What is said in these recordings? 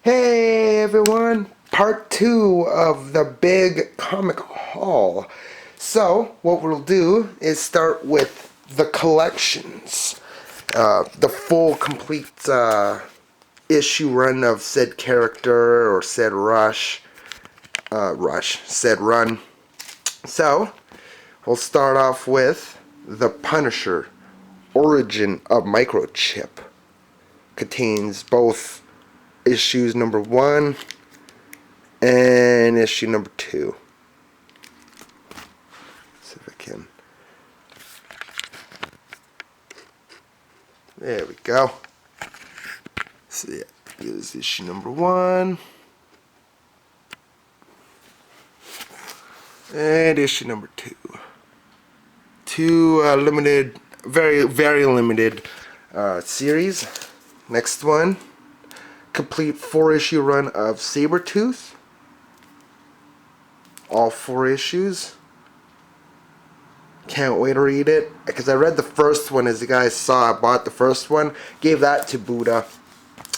Hey everyone, part 2 of the big comic haul. So, what we'll do is start with the collections. The full complete issue run of said character or said said run. So, we'll start off with The Punisher, Origin of Microchip. Contains both issues number 1 and issue number 2. See if I can. There we go. So yeah, here's issue number 1 and issue number 2. Two limited, very limited series. Next one. Complete 4-issue run of Sabretooth. All 4 issues. Can't wait to read it. Because I read the first one, as you guys saw. I bought the first one. Gave that to Buddha.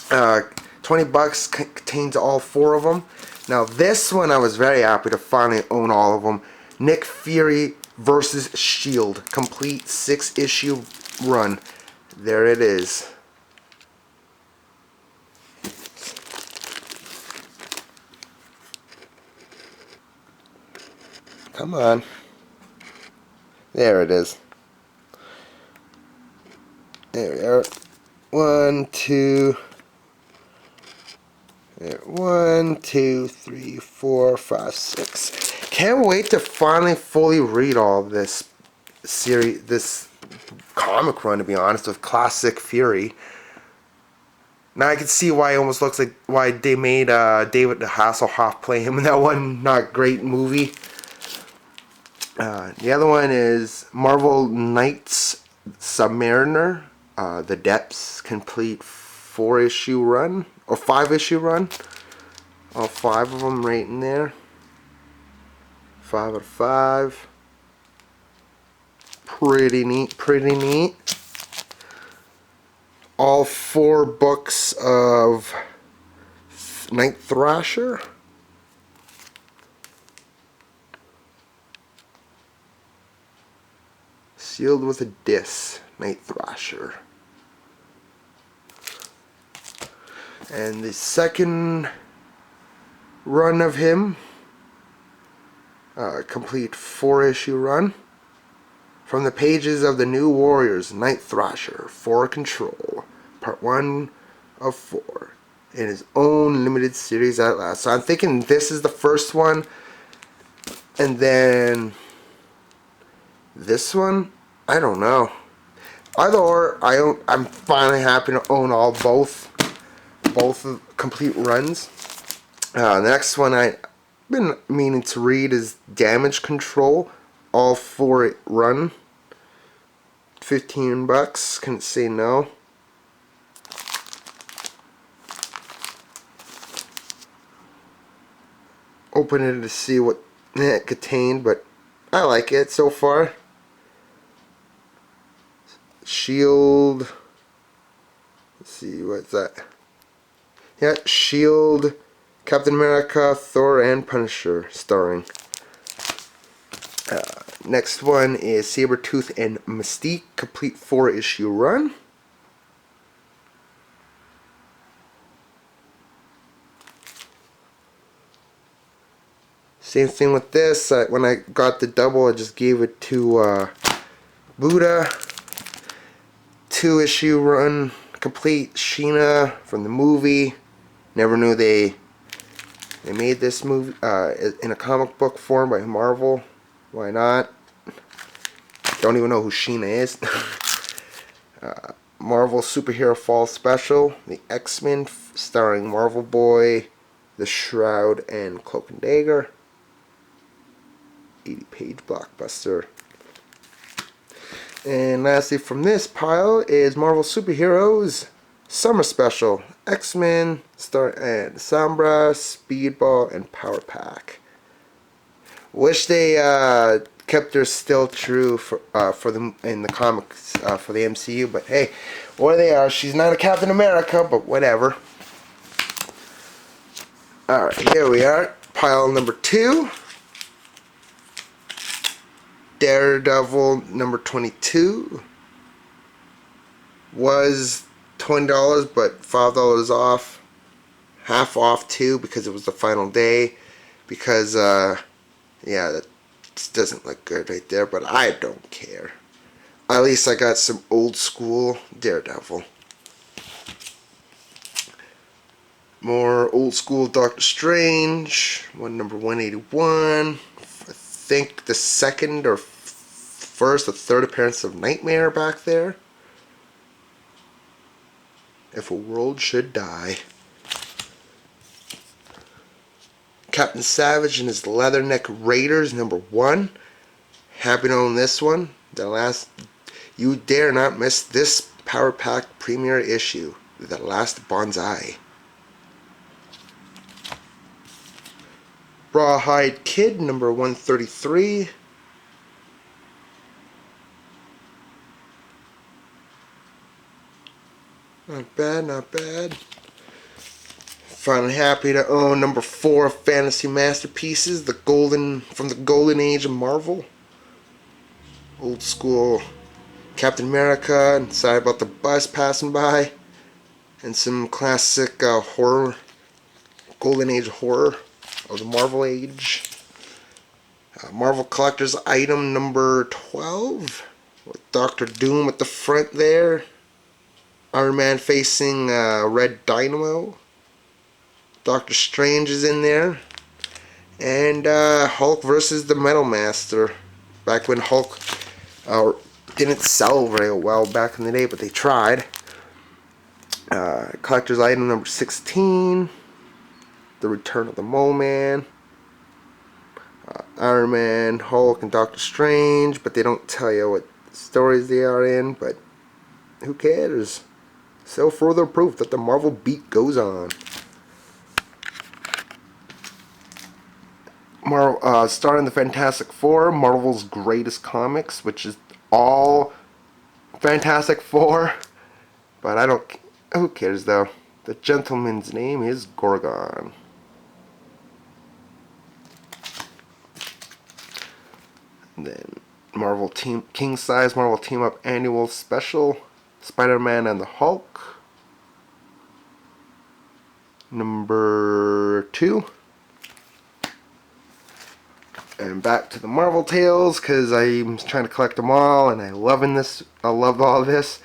$20 contains all 4 of them. Now this one I was very happy to finally own all of them. Nick Fury versus Shield. Complete 6-issue run. There it is. Come on. There it is. There we are. 1, 2. There. 1, 2, 3, 4, 5, 6. Can't wait to finally fully read all of this series, this comic run, to be honest, with classic Fury. Now I can see why it almost looks like why they made David Hasselhoff play him in that one not great movie. The other one is Marvel Knights Submariner, The Depths, complete 4-issue run, or 5-issue run. All 5 of them right in there. 5 out of 5. Pretty neat, pretty neat. All 4 books of Night Thrasher. Sealed with a Diss, Night Thrasher. And the second run of him, complete 4-issue run. From the pages of the New Warriors, Night Thrasher, For Control, part 1 of 4. In his own limited series at last. So I'm thinking this is the first one, and then this one. I don't know. Either or, I'm finally happy to own both complete runs. The next one I've been meaning to read is Damage Control, all 4 run. $15. Couldn't say no. Open it to see what it contained, but I like it so far. Shield. Let's see, what's that? Yeah, Shield, Captain America, Thor, and Punisher starring. Next one is Sabretooth and Mystique, complete 4-issue run. Same thing with this. When I got the double, I just gave it to Buddha. 2-issue run complete. Sheena from the movie. Never knew they made this movie in a comic book form by Marvel. Why not? Don't even know who Sheena is. Marvel Superhero Fall Special. The X-Men starring Marvel Boy, The Shroud, and Cloak and Dagger. 80-page blockbuster. And lastly from this pile is Marvel Superheroes Summer Special. X-Men, and Sombra, Speedball, and Power Pack. Wish they kept their still true for them in the comics for the MCU, but hey, where they are. She's not a Captain America, but whatever. Alright, here we are. Pile number 2. Daredevil number 22. Was $20, but $5 off. Half off too, because it was the final day. Because, yeah, that doesn't look good right there, but I don't care. At least I got some old school Daredevil. More old school Doctor Strange. Number 181. I think the second or first or third appearance of Nightmare back there. If a world should die. Captain Savage and his Leatherneck Raiders, number 1. Happy to own this one. You dare not miss this Power Pack premiere issue. The Last Bonsai. Rawhide Kid, number 133. Not bad, not bad. Finally happy to own number 4 of Fantasy Masterpieces, from the golden age of Marvel. Old school Captain America, and sorry about the bus passing by. And some classic horror, golden age horror of the Marvel age. Marvel Collector's item number 12. With Doctor Doom at the front there. Iron Man facing Red Dynamo. Doctor Strange is in there. And Hulk versus the Metal Master. Back when Hulk didn't sell very well back in the day, but they tried. Collector's item number 16. The Return of the Mole Man. Iron Man, Hulk, and Doctor Strange, but they don't tell you what stories they are in, but who cares? So further proof that the Marvel beat goes on. Starring the Fantastic Four, Marvel's greatest comics, which is all Fantastic Four, but I don't. Who cares though? The gentleman's name is Gorgon. And then King Size Marvel Team Up Annual Special, Spider-Man and the Hulk, number 2. And back to the Marvel Tales, because I'm trying to collect them all, and I love all this.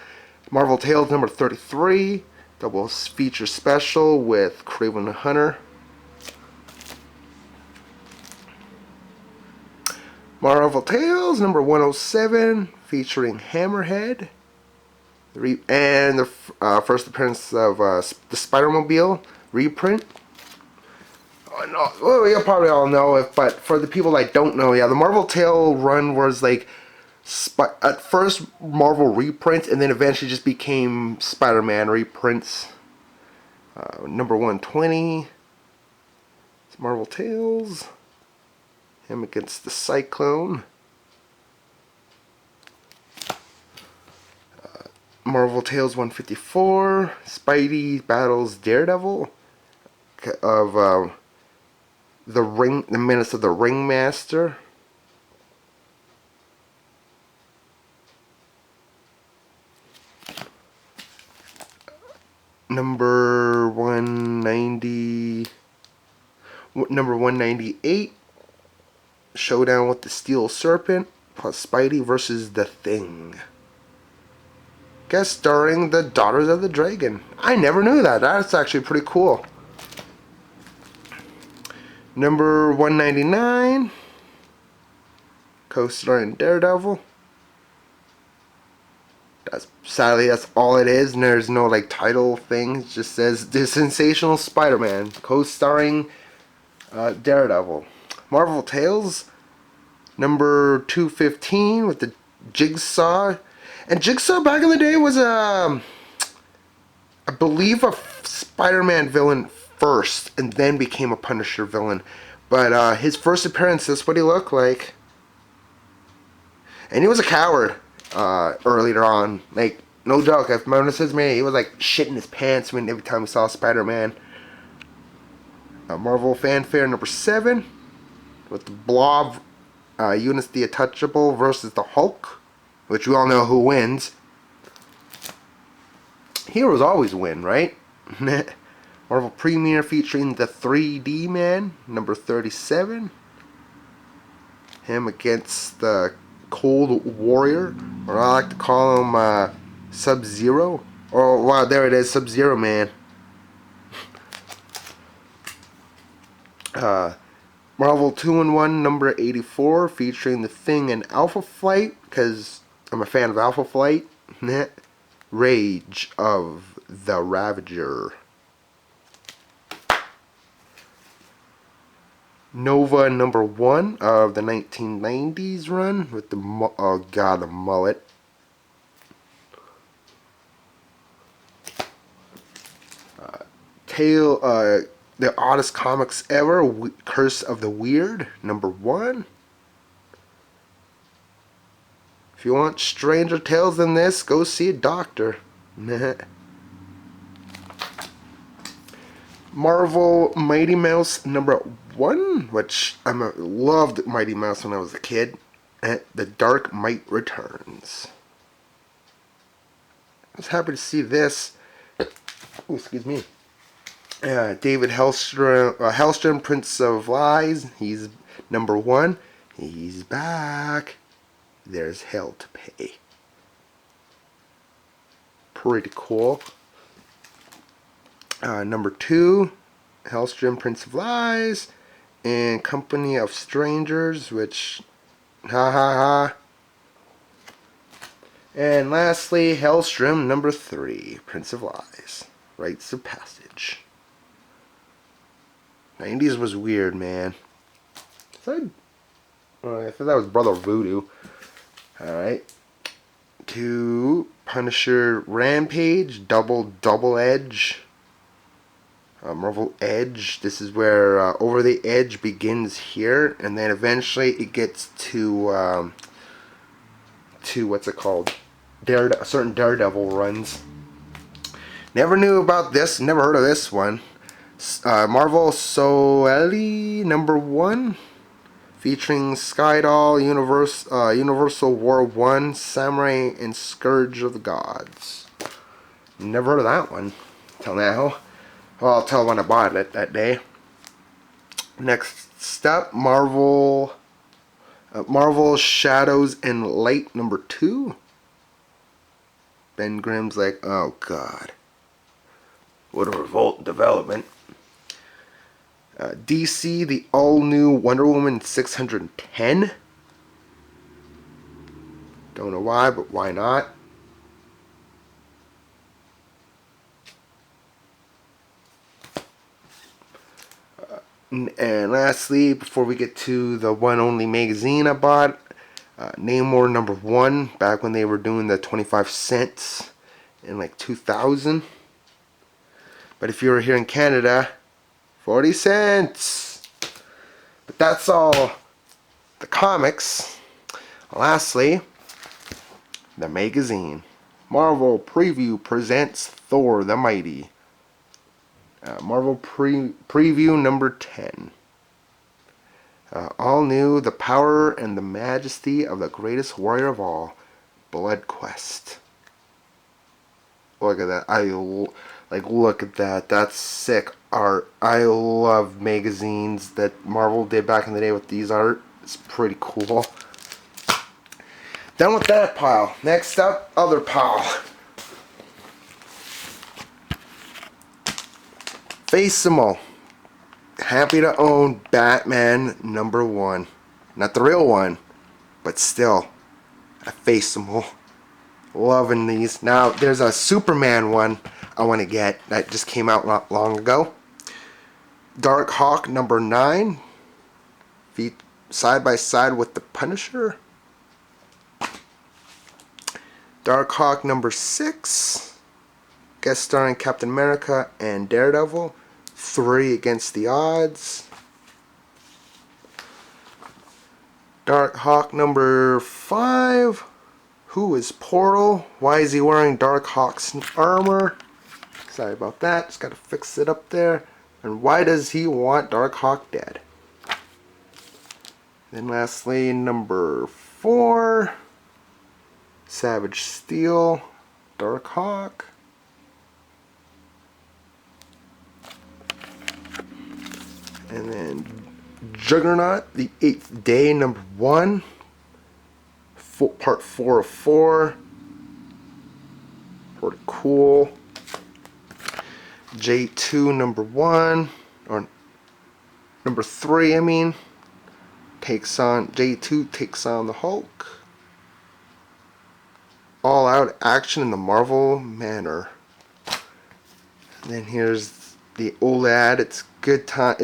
Marvel Tales number 33, double feature special with Kraven the Hunter. Marvel Tales number 107, featuring Hammerhead. And the first appearance of the Spider-Mobile reprint. Oh, no, well, you'll probably all know it, but for the people that don't know, yeah, the Marvel Tale run was like at first Marvel reprints, and then eventually just became Spider-Man reprints. Number 120. It's Marvel Tales. Him against the Cyclone. Marvel Tales 154. Spidey battles Daredevil. Of the Menace of the Ringmaster. Number 198. Showdown with the Steel Serpent, plus Spidey versus the Thing. Guest starring the Daughters of the Dragon. I never knew that. That's actually pretty cool. Number 199. Co-starring Daredevil. Sadly, that's all it is, and there's no like title thing. It just says The Sensational Spider-Man, co-starring Daredevil. Marvel Tales number 215 with the Jigsaw. And Jigsaw back in the day was I believe a Spider-Man villain first, and then became a Punisher villain. But his first appearance, that's what he looked like. And he was a coward earlier on. Like, no joke, if Mona says, man, he was like shitting his pants every time he saw Spider-Man. Marvel Fanfare number 7 with the Blob, Eunice the Untouchable versus the Hulk, which we all know who wins. Heroes always win, right? Marvel Premiere featuring the 3D Man, number 37. Him against the Cold Warrior, or I like to call him Sub-Zero. Oh, wow, there it is, Sub-Zero Man. Marvel 2-in-1 number 84 featuring the Thing and Alpha Flight, because I'm a fan of Alpha Flight. Rage of the Ravager. Nova number 1 of the 1990s run with the oh god, the mullet. The oddest comics ever, Curse of the Weird number 1. If you want stranger tales than this, go see a doctor. Marvel Mighty Mouse number 1, which I loved Mighty Mouse when I was a kid. The Dark Might Returns. I was happy to see this. Oh, excuse me. David Hellstrom, Prince of Lies. He's number 1. He's back. There's hell to pay. Pretty cool. Number 2, Hellstrom, Prince of Lies, and Company of Strangers, which, ha ha ha. And lastly, Hellstrom, number 3, Prince of Lies, Rites of Passage. 90s was weird, man. I thought that was Brother Voodoo. Alright. To Punisher Rampage, Double Edge. Marvel Edge. This is where Over the Edge begins here, and then eventually it gets to what's it called? Certain Daredevil runs. Never knew about this. Never heard of this one. Marvel Soeli number 1, featuring Skydoll, Universal War 1, Samurai, and Scourge of the Gods. Never heard of that one till now. Well, I'll tell when I bought it that day. Next step, Marvel Shadows and Light number 2. Ben Grimm's like, oh god, what a revolt development. DC, the all-new Wonder Woman 610. Don't know why, but why not? And lastly, before we get to the one only magazine I bought, Namor number 1, back when they were doing the 25 cents in like 2000. But if you were here in Canada, 40 cents. But that's all the comics. Lastly, the magazine. Marvel Preview presents Thor the Mighty. Marvel Preview number 10. All new, the power and the majesty of the greatest warrior of all, Blood Quest. Look at that. Look at that. That's sick art. I love magazines that Marvel did back in the day with these art. It's pretty cool. Done with that pile. Next up, other pile. Face them all. Happy to own Batman number 1. Not the real one, but still, I face them all. Loving these. Now, there's a Superman one I want to get that just came out not long ago. Dark Hawk number 9. Feet side by side with the Punisher. Dark Hawk number 6. Guest starring Captain America and Daredevil. 3 against the odds. Dark Hawk number 5. Who is Portal? Why is he wearing Dark Hawk's armor? Sorry about that. Just gotta fix it up there. And why does he want Darkhawk dead? Then lastly, number 4, Savage Steel, Darkhawk. And then Juggernaut, the 8th Day, number 1, part 4 of 4. Pretty cool. J2, number 1, or number 3, I mean, J2 takes on the Hulk. All out action in the Marvel manner. And then here's the OLED. It's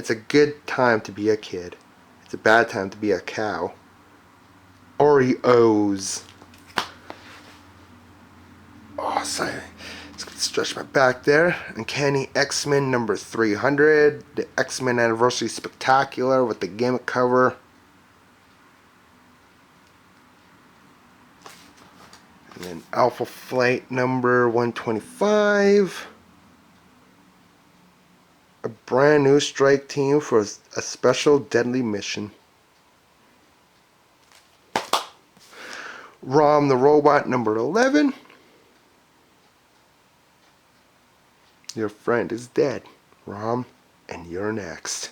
a good time to be a kid. It's a bad time to be a cow. Oreos. Oh, sorry. Let's stretch my back there. Uncanny X-Men number 300. The X-Men Anniversary Spectacular with the gimmick cover. And then Alpha Flight number 125. A brand new strike team for a special deadly mission. Rom the Robot number 11. Your friend is dead, Rom, and you're next.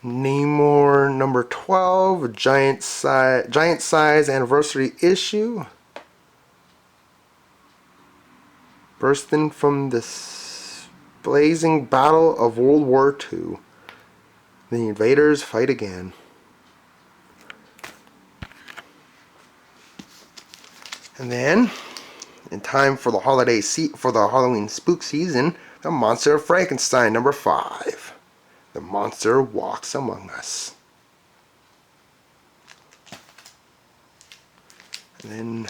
Namor number 12, giant size anniversary issue. Bursting from the blazing battle of World War II. The invaders fight again. And then, in time for the Halloween spook season, the Monster of Frankenstein number 5. The monster walks among us. And then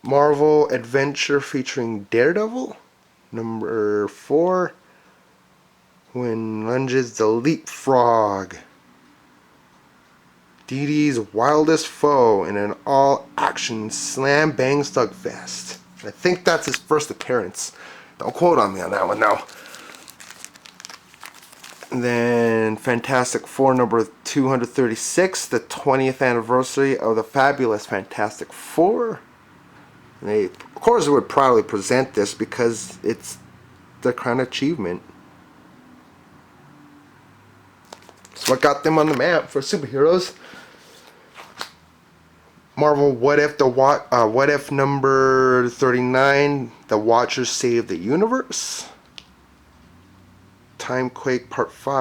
Marvel Adventure featuring Daredevil number 4. When lunges the leapfrog. Dee Dee's wildest foe in an all-action slam-bang slugfest. I think that's his first appearance. Don't quote on me on that one now. And then Fantastic Four number 236, the 20th anniversary of the fabulous Fantastic Four. And they, of course, would proudly present this because it's the crown achievement. It's what got them on the map for superheroes. Marvel What If number 39, The Watchers Save the Universe. Timequake Part 5.